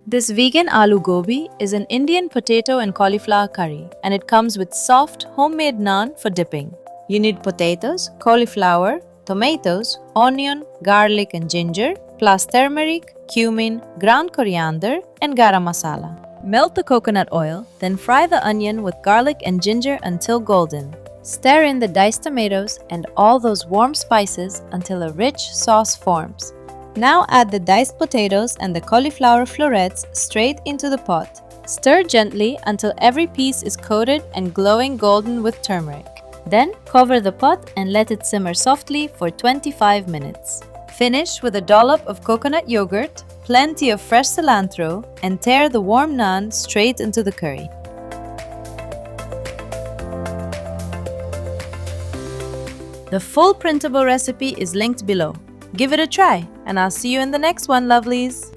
This vegan aloo gobi is an Indian potato and cauliflower curry, and it comes with soft, homemade naan for dipping. You need potatoes, cauliflower, tomatoes, onion, garlic, and ginger, plus turmeric, cumin, ground coriander, and garam masala. Melt the coconut oil, then fry the onion with garlic and ginger until golden. Stir in the diced tomatoes and all those warm spices until a rich sauce forms. Now add the diced potatoes and the cauliflower florets straight into the pot. Stir gently until every piece is coated and glowing golden with turmeric. Then cover the pot and let it simmer softly for 25 minutes. Finish with a dollop of coconut yogurt, plenty of fresh cilantro, and tear the warm naan straight into the curry. The full printable recipe is linked below. Give it a try, and I'll see you in the next one, lovelies!